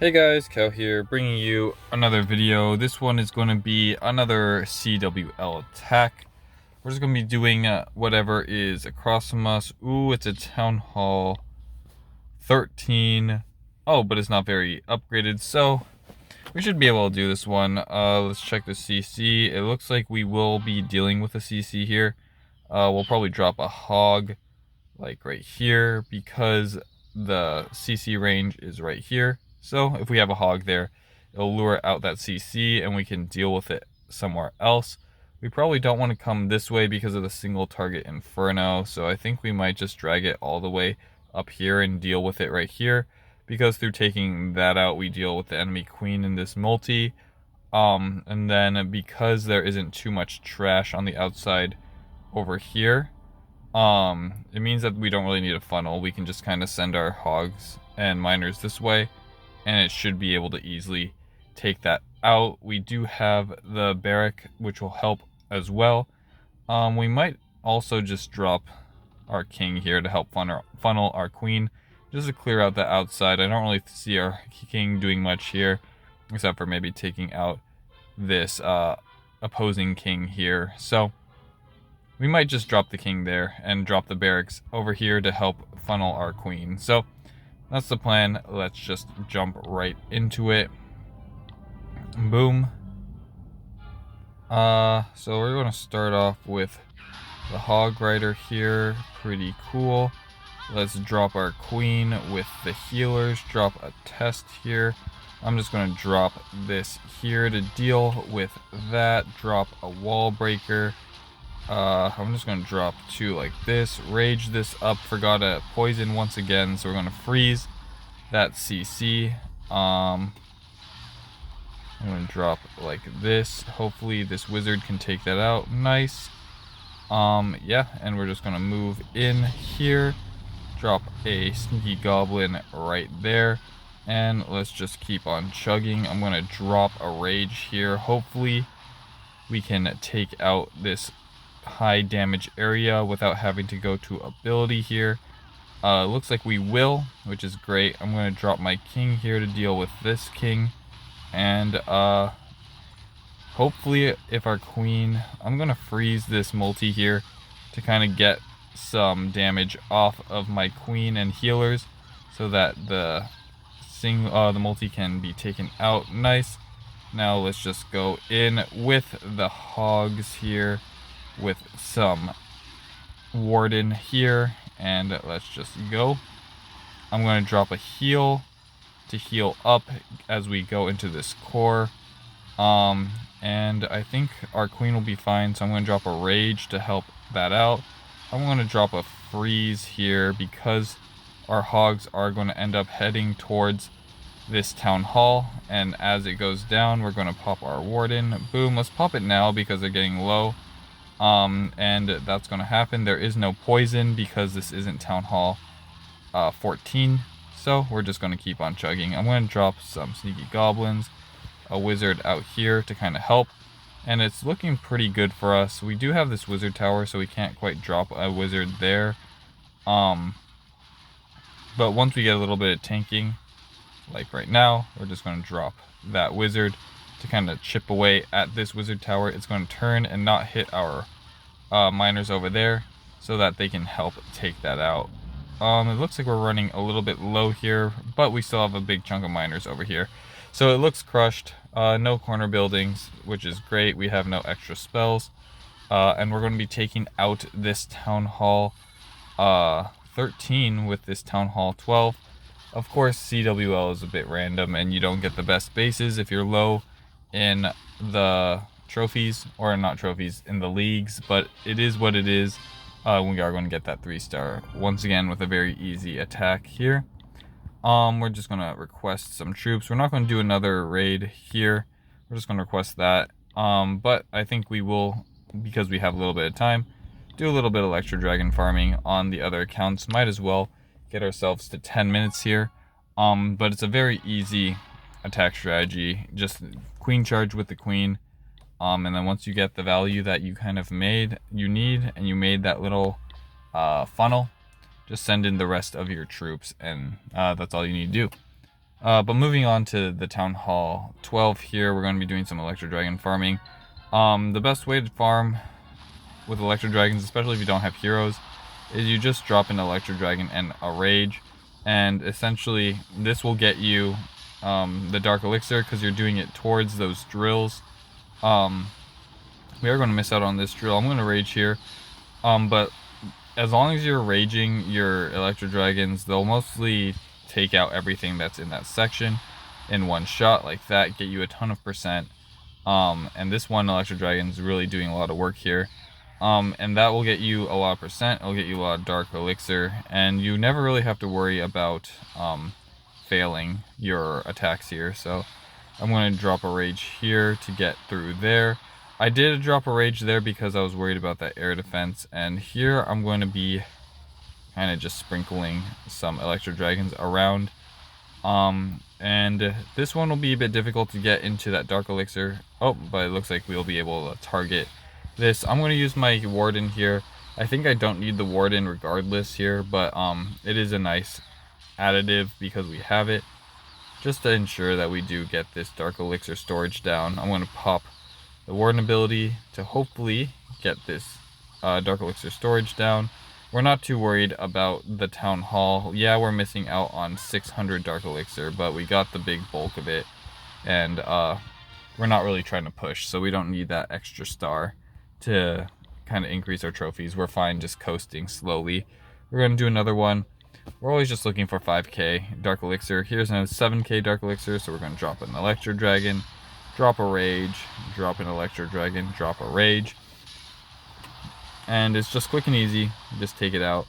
Hey guys, Cal here, bringing you another video. This one is going to be another CWL attack. We're just going to be doing whatever is across from us. Ooh, it's a Town Hall 13. Oh, but it's not very upgraded, so we should be able to do this one. Let's check the CC. It looks like we will be dealing with a CC here. We'll probably drop a hog, like right here, because the CC range is right here. So if we have a hog there, it'll lure out that CC and we can deal with it somewhere else. We probably don't want to come this way because of the single target Inferno, so I think we might just drag it all the way up here and deal with it right here, because through taking that out we deal with the enemy queen in this multi. And then because there isn't too much trash on the outside over here, it means that we don't really need a funnel. We can just kind of send our hogs and miners this way, and it should be able to easily take that out. We do have the barrack, which will help as well. We might also just drop our king here to help funnel our queen, just to clear out the outside. I don't really see our king doing much here, except for maybe taking out this opposing king here. So we might just drop the king there and drop the barracks over here to help funnel our queen. So that's the plan. Let's just jump right into it. Boom. So we're going to start off with the hog rider here. Pretty cool. Let's drop our queen with the healers. Drop a test here. I'm just going to drop this here to deal with that. Drop a wall breaker. I'm just going to drop two like this. Rage this up. Forgot a poison once again, so we're going to freeze that CC. I'm going to drop like this. Hopefully this wizard can take that out. Nice. Yeah, and we're just going to move in here. Drop a sneaky goblin right there. And let's just keep on chugging. I'm going to drop a rage here. Hopefully we can take out this high damage area without having to go to ability here. Looks like we will, which is great. I'm going to drop my king here to deal with this king. And hopefully if our queen... I'm going to freeze this multi here to kind of get some damage off of my queen and healers, so that the multi can be taken out. Nice. Now let's just go in with the hogs here, with some warden here, and let's just go. I'm going to drop a heal to heal up as we go into this core. And I think our queen will be fine, so I'm going to drop a rage to help that out. I'm going to drop a freeze here because our hogs are going to end up heading towards this town hall, and as it goes down we're going to pop our warden. Boom. Let's pop it now because they're getting low. And that's going to happen. There is no poison because this isn't Town Hall 14, so we're just going to keep on chugging. I'm going to drop some sneaky goblins, a wizard out here to kind of help, and it's looking pretty good for us. We do have this wizard tower, so we can't quite drop a wizard there. But once we get a little bit of tanking, like right now, we're just going to drop that wizard to kind of chip away at this wizard tower. It's going to turn and not hit our miners over there, so that they can help take that out. It looks like we're running a little bit low here, but we still have a big chunk of miners over here, so it looks crushed. No corner buildings, which is great. We have no extra spells, and we're going to be taking out this Town Hall 13 with this Town Hall 12. Of course, CWL is a bit random, and you don't get the best bases if you're low in the trophies, or not trophies, in the leagues, but it is what it is. We are going to get that 3-star once again with a very easy attack here. We're just going to request some troops. We're not going to do another raid here. We're just going to request that. But I think we will, because we have a little bit of time, do a little bit of Electro Dragon farming on the other accounts. Might as well get ourselves to 10 minutes here. But it's a very easy attack strategy. Just queen charge with the queen. And then once you get the value that you kind of need, and you made that little funnel, just send in the rest of your troops, and that's all you need to do. But moving on to the Town Hall 12 here, we're going to be doing some Electro Dragon farming. The best way to farm with Electro Dragons, especially if you don't have heroes, is you just drop an Electro Dragon and a Rage. And essentially, this will get you the Dark Elixir because you're doing it towards those drills. We are going to miss out on this drill. I'm going to Rage here. But as long as you're raging your Electro Dragons, they'll mostly take out everything that's in that section in one shot like that, get you a ton of percent. And this one Electro Dragon's really doing a lot of work here. And that will get you a lot of percent, it'll get you a lot of Dark Elixir, and you never really have to worry about failing your attacks here. So I'm going to drop a Rage here to get through there. I did drop a Rage there because I was worried about that air defense, and here I'm going to be kind of just sprinkling some Electro Dragons around. And this one will be a bit difficult to get into that Dark Elixir. Oh, but it looks like we'll be able to target this. I'm going to use my Warden here. I think I don't need the Warden regardless here, but it is a nice additive because we have it. Just to ensure that we do get this Dark Elixir storage down, I'm going to pop the Warden ability to hopefully get this Dark Elixir storage down. We're not too worried about the Town Hall. Yeah, we're missing out on 600 Dark Elixir, but we got the big bulk of it. And we're not really trying to push, so we don't need that extra star to kind of increase our trophies. We're fine just coasting slowly. We're going to do another one. We're always just looking for 5k Dark Elixir. Here's another 7k Dark Elixir, so we're going to drop an Electro Dragon, drop a Rage, drop an Electro Dragon, drop a Rage. And it's just quick and easy, just take it out.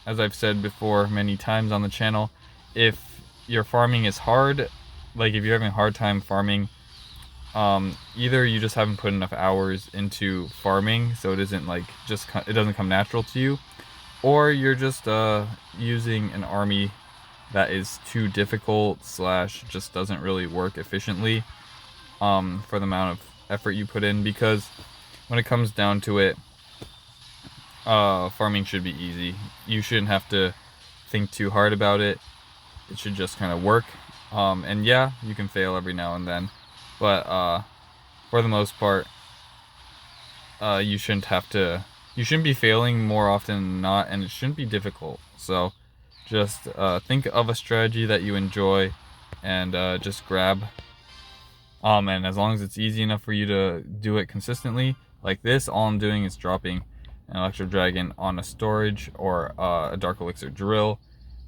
As I've said before many times on the channel, if your farming is hard, like if you're having a hard time farming, either you just haven't put enough hours into farming, so it isn't like it doesn't come natural to you, or you're just using an army that is too difficult / just doesn't really work efficiently for the amount of effort you put in. Because when it comes down to it, farming should be easy. You shouldn't have to think too hard about it. It should just kind of work. And yeah, you can fail every now and then, but for the most part, you shouldn't be failing more often than not, and it shouldn't be difficult. So just think of a strategy that you enjoy and just grab. And as long as it's easy enough for you to do it consistently, like this, all I'm doing is dropping an Electro Dragon on a storage or a Dark Elixir drill,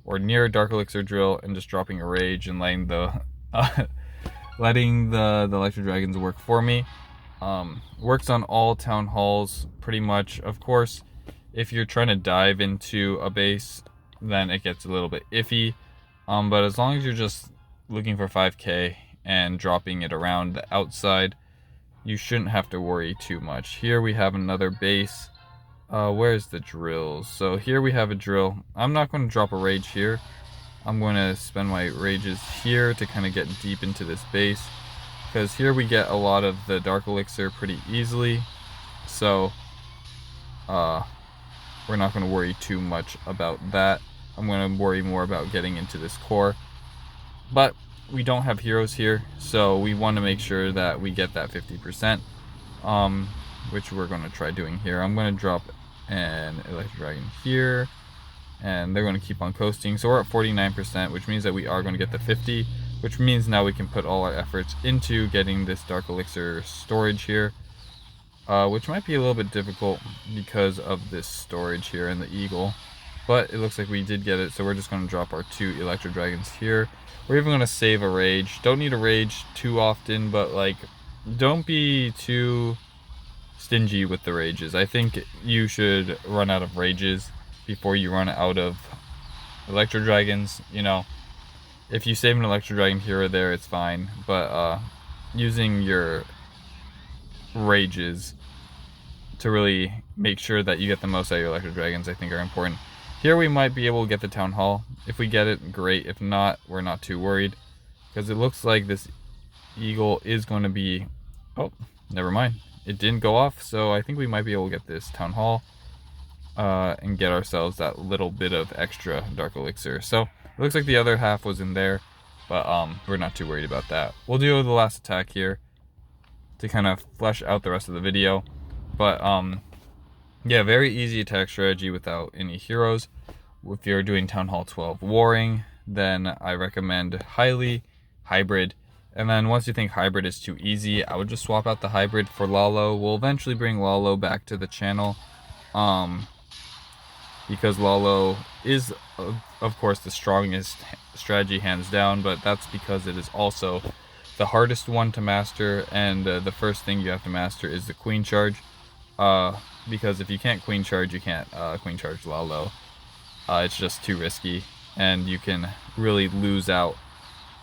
or near a Dark Elixir drill, and just dropping a Rage and letting the Electro Dragons work for me. Works on all Town Halls pretty much. Of course, if you're trying to dive into a base, then it gets a little bit iffy. But as long as you're just looking for 5k and dropping it around the outside, you shouldn't have to worry too much. Here we have another base. Where's the drills? So here we have a drill. I'm not going to drop a Rage here. I'm going to spend my Rages here to kind of get deep into this base, because here we get a lot of the Dark Elixir pretty easily. So we're not going to worry too much about that. I'm going to worry more about getting into this core. But we don't have heroes here, so we want to make sure that we get that 50%, which we're going to try doing here. I'm going to drop an Electro Dragon here, and they're going to keep on coasting. So we're at 49%, which means that we are going to get the 50, which means now we can put all our efforts into getting this Dark Elixir storage here, which might be a little bit difficult because of this storage here and the Eagle. But it looks like we did get it, so we're just going to drop our 2 Electro Dragons here. We're even going to save a Rage. Don't need a Rage too often, but like, don't be too stingy with the Rages. I think you should run out of Rages before you run out of Electro Dragons. You know, if you save an Electro Dragon here or there, it's fine, but using your Rages to really make sure that you get the most out of your Electro Dragons, I think, are important. Here we might be able to get the Town Hall. If we get it, great. If not, we're not too worried, because it looks like this Eagle is going to be... Oh, never mind. It didn't go off, so I think we might be able to get this Town Hall and get ourselves that little bit of extra Dark Elixir. So It looks like the other half was in there, but we're not too worried about that. We'll do the last attack here to kind of flesh out the rest of the video. But yeah, very easy attack strategy without any heroes. If you're doing Town Hall 12 warring, then I recommend highly hybrid. And then once you think hybrid is too easy, I would just swap out the hybrid for Lalo. We'll eventually bring Lalo back to the channel, because Lalo is, of course, the strongest strategy hands down, but that's because it is also the hardest one to master, and the first thing you have to master is the queen charge, because if you can't queen charge, you can't queen charge Lalo. It's just too risky, and you can really lose out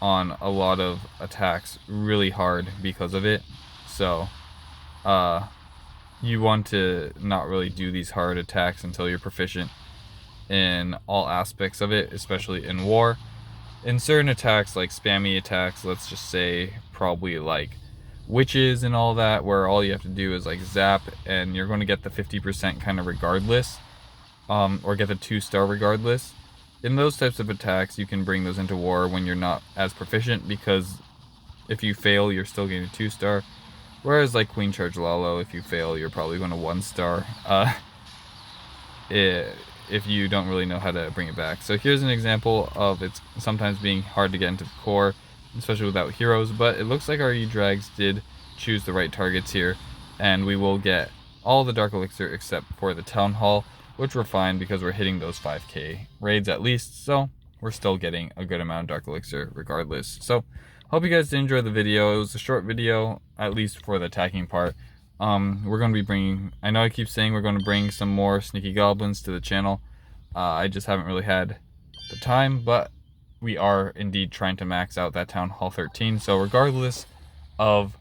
on a lot of attacks really hard because of it. So you want to not really do these hard attacks until you're proficient in all aspects of it, especially in war. In certain attacks, like spammy attacks, let's just say probably like witches and all that, where all you have to do is like zap and you're going to get the 50% kind of regardless, or get the 2-star regardless. In those types of attacks, you can bring those into war when you're not as proficient, because if you fail, you're still getting a 2-star. Whereas like Queen Charge Lalo, if you fail, you're probably going to 1-star. If you don't really know how to bring it back. So here's an example of it sometimes being hard to get into the core, especially without heroes, but it looks like our E-Drags did choose the right targets here, and we will get all the Dark Elixir except for the Town Hall, which we're fine because we're hitting those 5k raids at least, so we're still getting a good amount of Dark Elixir regardless. So hope you guys did enjoy the video. It was a short video, at least for the attacking part. We're going to be bringing, I know I keep saying we're going to bring some more sneaky goblins to the channel. I just haven't really had the time, but we are indeed trying to max out that Town Hall 13. So regardless of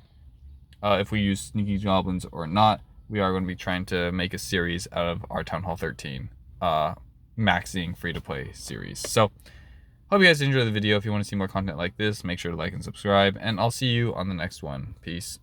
if we use sneaky goblins or not, we are going to be trying to make a series out of our Town Hall 13 maxing free-to-play series. So hope you guys enjoyed the video. If you want to see more content like this, make sure to like and subscribe, and I'll see you on the next one. Peace.